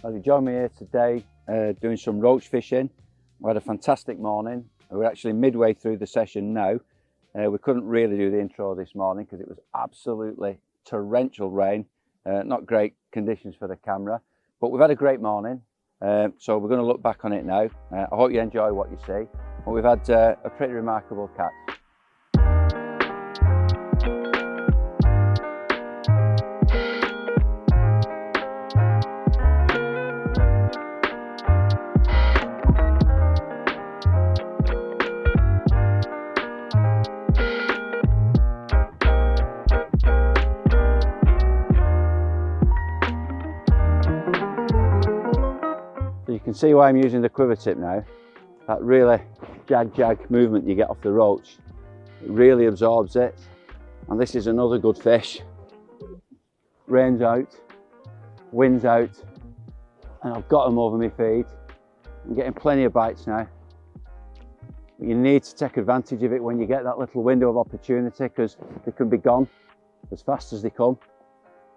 Well, you join me here today doing some roach fishing. We had a fantastic morning. We're actually midway through the session now. We couldn't really do the intro this morning because it was absolutely torrential rain. Not great conditions for the camera, but we've had a great morning. So we're going to look back on it now. I hope you enjoy what you see. But we've had a pretty remarkable catch. You can see why I'm using the quiver tip now. That really jag movement you get off the roach, it really absorbs it. And this is another good fish. Rain's out, wind's out, and I've got them over my feed. I'm getting plenty of bites now. But you need to take advantage of it when you get that little window of opportunity, because they can be gone as fast as they come.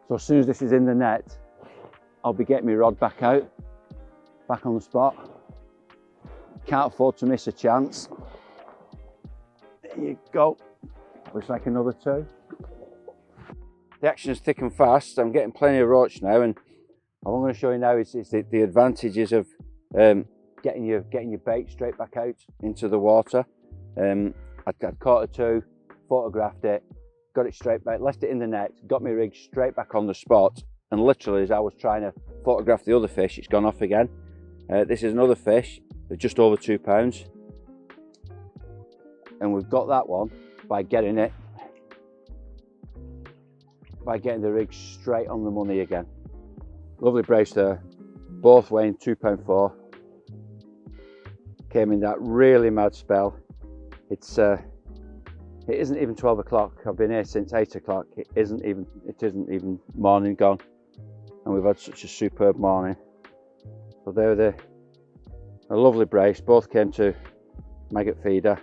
So as soon as this is in the net, I'll be getting my rod back out. Back on the spot. Can't afford to miss a chance. There you go. Looks like another two. The action is thick and fast. I'm getting plenty of roach now, and what I'm going to show you now is the advantages of getting your bait straight back out into the water. I'd caught a two, photographed it, got it straight back, left it in the net, got my rig straight back on the spot, and literally as I was trying to photograph the other fish, it's gone off again. This is another fish, just over 2 pounds, and we've got that one by getting the rig straight on the money again. Lovely brace there, both weighing 2.4 pounds. Came in that really mad spell. It isn't even 12 o'clock. I've been here since 8 o'clock. It isn't even morning gone, and we've had such a superb morning. So they were a lovely brace, both came to maggot feeder.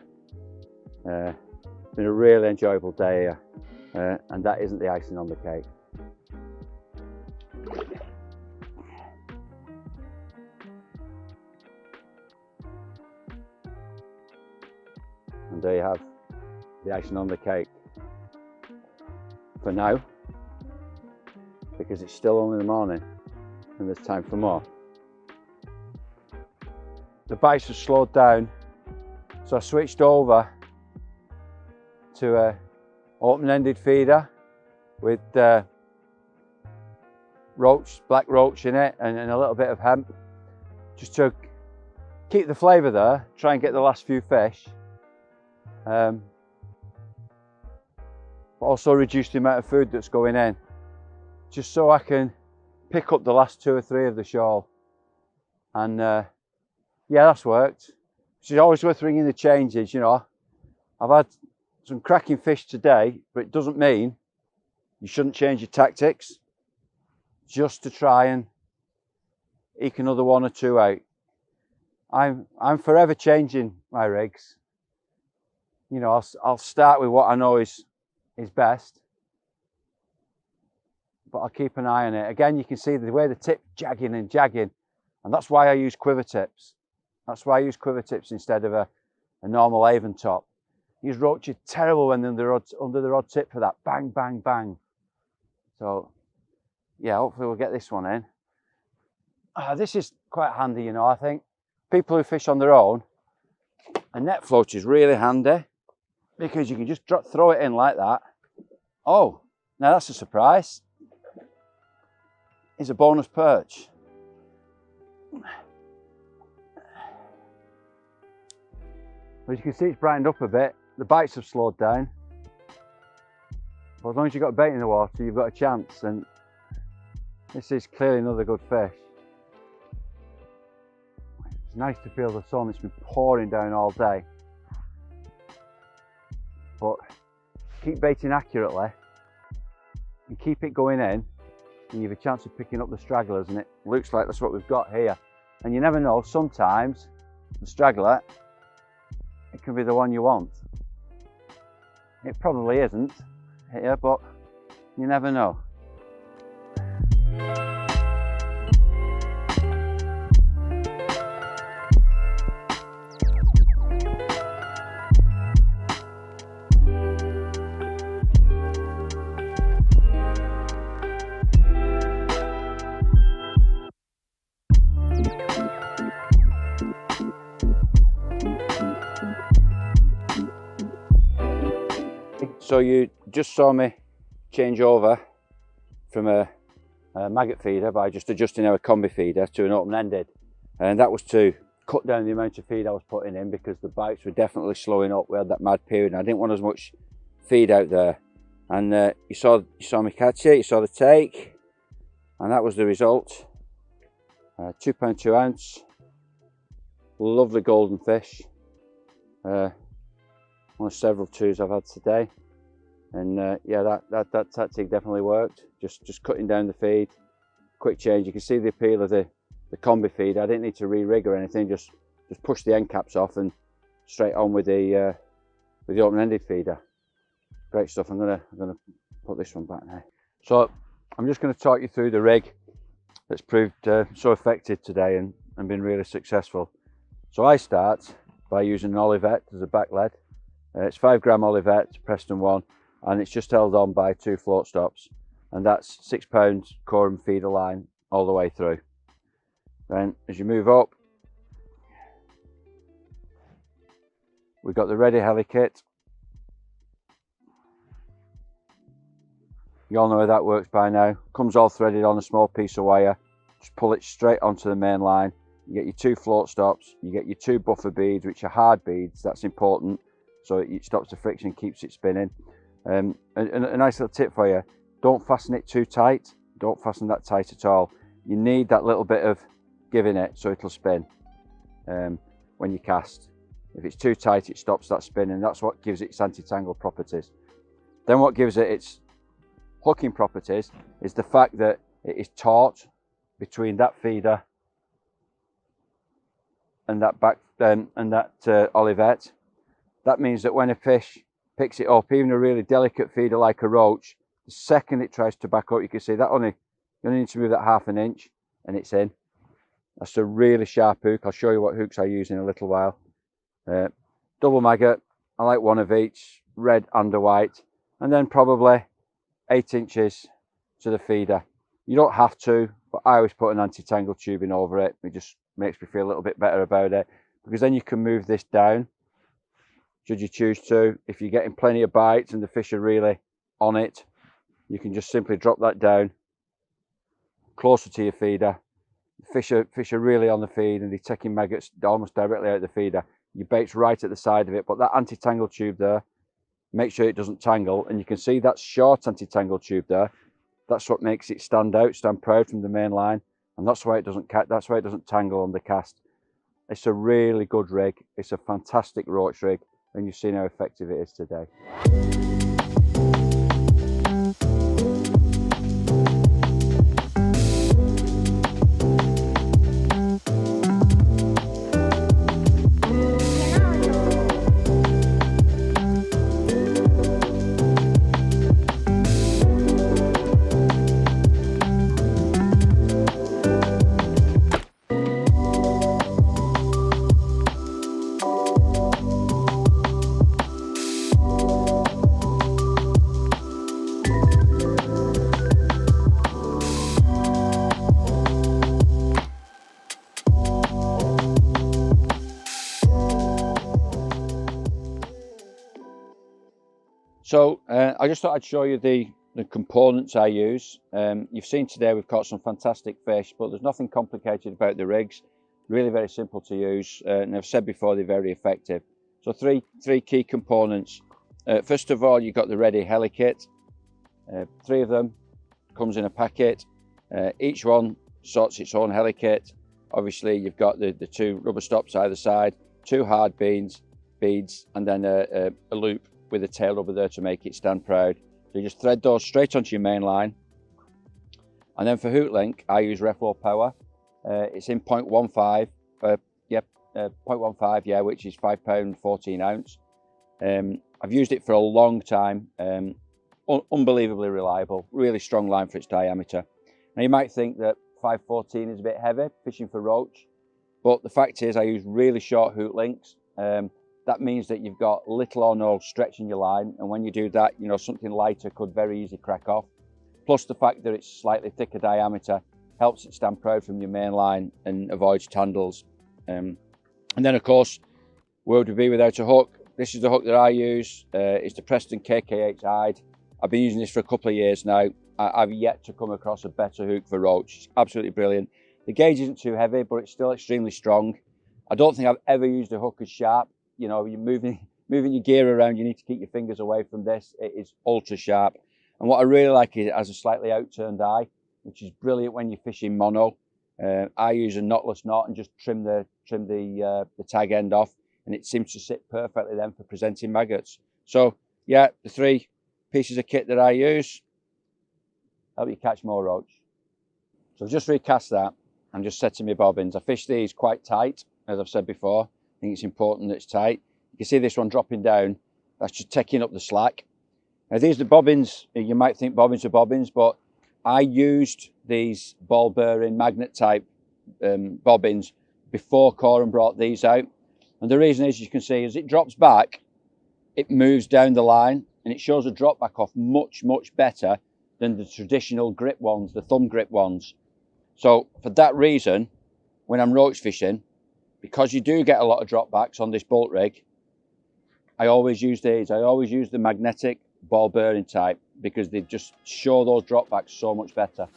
It's been a really enjoyable day here, and that isn't the icing on the cake. And there you have the icing on the cake for now, because it's still only the morning and there's time for more. The bites have slowed down, so I switched over to a open-ended feeder with black roach in it, and a little bit of hemp, just to keep the flavour there, try and get the last few fish, but also reduce the amount of food that's going in, just so I can pick up the last 2 or 3 of the shoal. And yeah, that's worked. It's always worth ringing the changes, you know. I've had some cracking fish today, but it doesn't mean you shouldn't change your tactics just to try and eke another 1 or 2 out. I'm forever changing my rigs. You know, I'll start with what I know is best, but I'll keep an eye on it. Again, you can see the way the tip jagging, and that's why I use quiver tips. That's why I use quiver tips instead of a normal Avon top. These roach are terrible when they're under the rod tip for that bang, bang, bang. So yeah, hopefully we'll get this one in. This is quite handy, you know. I think people who fish on their own, a net float is really handy because you can just throw it in like that. Oh, now that's a surprise. It's a bonus perch. As you can see, it's brightened up a bit. The bites have slowed down. But as long as you've got bait in the water, you've got a chance. And this is clearly another good fish. It's nice to feel the sun. It's been pouring down all day. But keep baiting accurately and keep it going in, and you have a chance of picking up the stragglers, and it looks like that's what we've got here. And you never know, sometimes the straggler, it can be the one you want. It probably isn't here, but you never know. so you just saw me change over from a maggot feeder by just adjusting our combi feeder to an open-ended, and that was to cut down the amount of feed I was putting in because the bites were definitely slowing up. We had that mad period and I didn't want as much feed out there, and you saw me catch it, you saw the take, and that was the result. £2 2 ounce, lovely golden fish, one of several twos I've had today. And yeah, that tactic definitely worked. Just cutting down the feed, quick change. You can see the appeal of the combi feed. I didn't need to re-rig or anything. Just push the end caps off and straight on with the open-ended feeder. Great stuff. I'm gonna put this one back now. So I'm just going to talk you through the rig that's proved so effective today and been really successful. So I start by using an Olivet as a back lead. It's 5 gram Olivet, Preston 1. And it's just held on by 2 float stops, and that's £6 Korum feeder line all the way through. Then as you move up, we've got the ready heli kit. You all know how that works by now. Comes all threaded on a small piece of wire. Just pull it straight onto the main line. You get your 2 float stops, you get your 2 buffer beads, which are hard beads. That's important, so it stops the friction, keeps it spinning. And a nice little tip for you, don't fasten it too tight. Don't fasten that tight at all. You need that little bit of give in it so it'll spin when you cast. If it's too tight, it stops that spin, and that's what gives it its anti-tangle properties. Then what gives it its hooking properties is the fact that it is taut between that feeder and that back Olivet. That means that when a fish picks it up, even a really delicate feeder like a roach, the second it tries to back up, you can see that you only need to move that ½ an inch and it's in. That's a really sharp hook. I'll show you what hooks I use in a little while. Double maggot, I like one of each, red and a white, and then probably 8 inches to the feeder. You don't have to, but I always put an anti-tangle tubing over it. It just makes me feel a little bit better about it, because then you can move this down should you choose to. If you're getting plenty of bites and the fish are really on it, you can just simply drop that down closer to your feeder. Fish are really on the feed and they're taking maggots almost directly out of the feeder. Your bait's right at the side of it, but that anti-tangle tube there, make sure it doesn't tangle. And you can see that short anti-tangle tube there. That's what makes it stand out, stand proud from the main line, and that's why it doesn't tangle on the cast. It's a really good rig. It's a fantastic roach rig, and you've seen how effective it is today. So I just thought I'd show you the components I use. You've seen today we've caught some fantastic fish, but there's nothing complicated about the rigs. Really very simple to use, and I've said before they're very effective. So three key components. First of all, you've got the ready heli kit. 3 of them, comes in a packet. Each one sorts its own heli kit. Obviously you've got the 2 rubber stops either side, 2 hard beads, and then a loop with a tail rubber there to make it stand proud. So you just thread those straight onto your main line. And then for hook link, I use Reflow Power. It's in 0.15, 0.15, yeah, which is £5 14 ounce. I've used it for a long time. Unbelievably reliable, really strong line for its diameter. Now you might think that 514 is a bit heavy fishing for roach, but the fact is I use really short hook links. That means that you've got little or no stretch in your line, and when you do that, you know, something lighter could very easily crack off. Plus the fact that it's slightly thicker diameter helps it stand proud from your main line and avoids tandles. And then of course, where would we be without a hook? this is the hook that I use. It's the Preston KKH hide. I've been using this for a couple of years now. I've yet to come across a better hook for roach. It's absolutely brilliant. The gauge isn't too heavy, but it's still extremely strong. I don't think I've ever used a hook as sharp. You know, you're moving your gear around, you need to keep your fingers away from this. It is ultra sharp. And what I really like is it has a slightly outturned eye, which is brilliant when you're fishing mono. I use a knotless knot and just trim the tag end off, and it seems to sit perfectly then for presenting maggots. So yeah, the 3 pieces of kit that I use help you catch more roach. So I've just recast that. I'm just setting my bobbins. I fish these quite tight, as I've said before. I think it's important that it's tight. You can see this one dropping down. That's just taking up the slack. Now these are the bobbins. You might think bobbins are bobbins, but I used these ball bearing magnet type bobbins before Korum brought these out. And the reason is, you can see, as it drops back, it moves down the line and it shows a drop back off much, much better than the traditional grip ones, the thumb grip ones. So for that reason, when I'm roach fishing, because you do get a lot of drop backs on this bolt rig, I always use these. I always use the magnetic ball bearing type because they just show those drop backs so much better.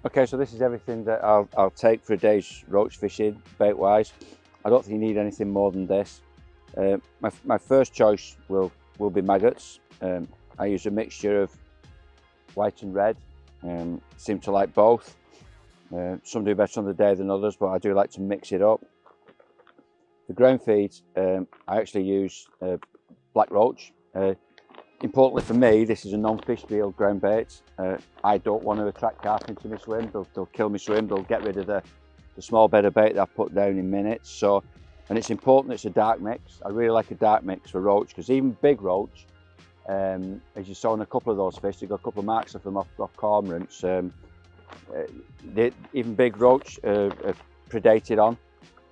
Okay, so this is everything that I'll take for a day's roach fishing, bait wise. I don't think you need anything more than this. My first choice will be maggots. I use a mixture of white and red. Seem to like both. Some do better on the day than others, but I do like to mix it up. The ground feed, I actually use black roach. Importantly for me, this is a non-fish meal ground bait. I don't want to attract carp into my swim. They'll kill my swim. They'll get rid of the small bed of bait that I put down in minutes. So, and it's important it's a dark mix. I really like a dark mix for roach, because even big roach, as you saw in a couple of those fish, they got a couple of marks of them off cormorants. Even big roach are predated on,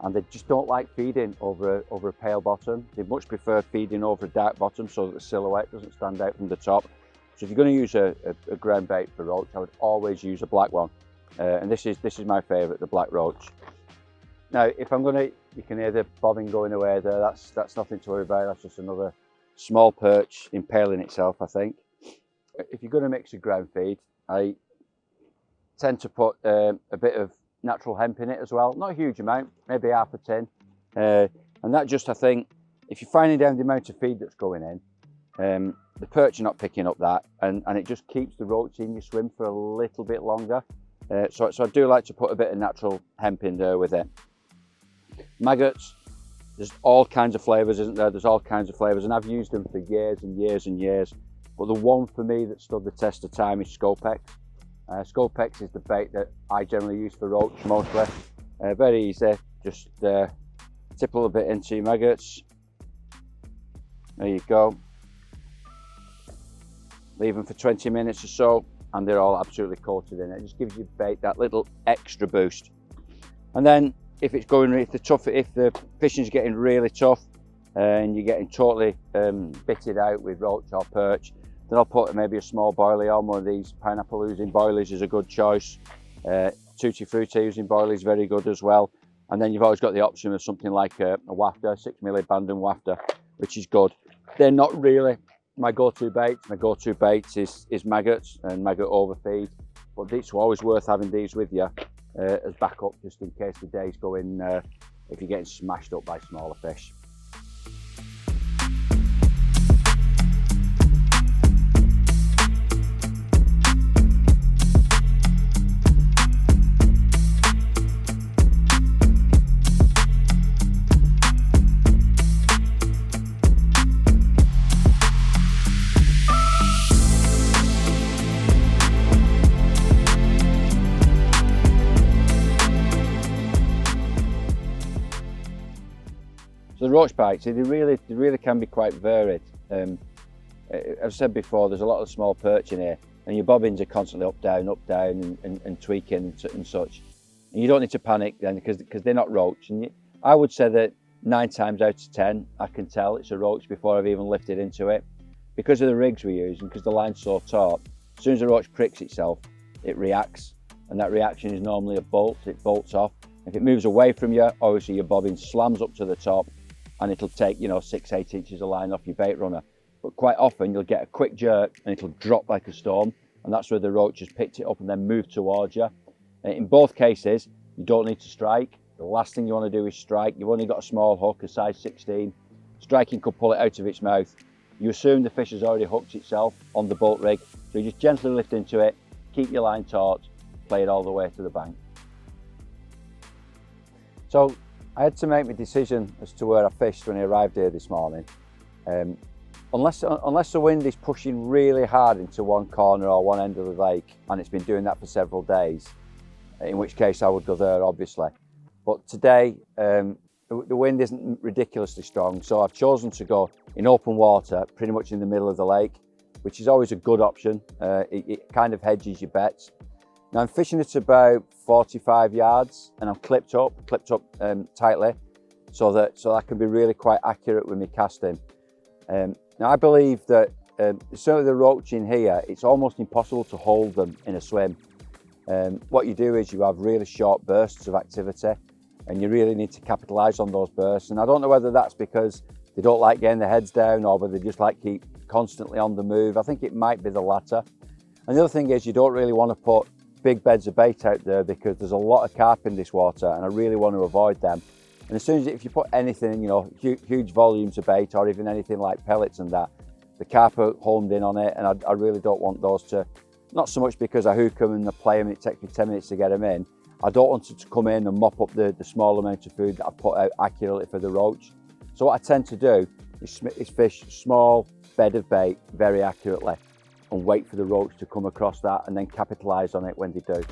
and they just don't like feeding over a pale bottom. They much prefer feeding over a dark bottom so that the silhouette doesn't stand out from the top. So if you're going to use a ground bait for roach, I would always use a black one. And this is my favourite, the black roach. Now, if I'm going to, you can hear the bobbin going away there. That's nothing to worry about. That's just another small perch impaling itself, I think. If you're going to mix a ground feed, I tend to put a bit of natural hemp in it as well. Not a huge amount, maybe half a tin. And that just, I think, if you're finding down the amount of feed that's going in, the perch are not picking up that, and it just keeps the roach in your swim for a little bit longer. So I do like to put a bit of natural hemp in there with it. Maggots, there's all kinds of flavours, isn't there? There's all kinds of flavours, and I've used them for years and years and years. But the one for me that stood the test of time is Scopex. Scopex is the bait that I generally use for roach mostly. Very easy, just tip a little bit into your maggots. There you go. Leave them for 20 minutes or so, and they're all absolutely coated in it. It just gives your bait that little extra boost. And then if the fishing's getting really tough and you're getting totally bitted out with roach or perch, then I'll put maybe a small boilie on. One of these pineapple oozing boilies is a good choice. Tutti Frutti oozing boilie is very good as well. And then you've always got the option of something like a wafter, 6mm Bandon wafter, which is good. They're not really my go-to bait. My go-to bait is maggots and maggot overfeed, but it's always worth having these with you as backup, just in case the day's going, if you're getting smashed up by smaller fish. So the roach bites, they really can be quite varied. As I said before, there's a lot of small perch in here. and your bobbins are constantly up, down, and tweaking and such. And you don't need to panic then because they're not roach. And I would say that 9 times out of 10, I can tell it's a roach before I've even lifted into it. Because of the rigs we use and because the line's so taut, as soon as the roach pricks itself, it reacts. And that reaction is normally a bolt, it bolts off. If it moves away from you, obviously your bobbin slams up to the top and it'll take, 6-8 inches of line off your bait runner. But quite often you'll get a quick jerk and it'll drop like a stone, and that's where the roach has picked it up and then moved towards you. In both cases, you don't need to strike. The last thing you want to do is strike. You've only got a small hook, a size 16. Striking could pull it out of its mouth. You assume the fish has already hooked itself on the bolt rig, so you just gently lift into it, keep your line taut, play it all the way to the bank. So I had to make my decision as to where I fished when I arrived here this morning. Unless the wind is pushing really hard into one corner or one end of the lake, and it's been doing that for several days, in which case I would go there obviously. But today the wind isn't ridiculously strong, so I've chosen to go in open water, pretty much in the middle of the lake, which is always a good option. It kind of hedges your bets. Now I'm fishing at about 45 yards and I'm clipped up tightly so that I can be really quite accurate with my casting. Now I believe that certainly the roach in here, it's almost impossible to hold them in a swim. What you do is you have really short bursts of activity and you really need to capitalise on those bursts. And I don't know whether that's because they don't like getting their heads down or whether they just like keep constantly on the move. I think it might be the latter. And the other thing is you don't really want to put big beds of bait out there because there's a lot of carp in this water and I really want to avoid them. And as soon as if you put anything, huge volumes of bait or even anything like pellets and that, the carp are homed in on it, and I really don't want those to, not so much because I hook them and I play them and it takes me 10 minutes to get them in. I don't want it to come in and mop up the small amount of food that I put out accurately for the roach. So what I tend to do is fish small bed of bait very accurately and wait for the roach to come across that and then capitalise on it when they do.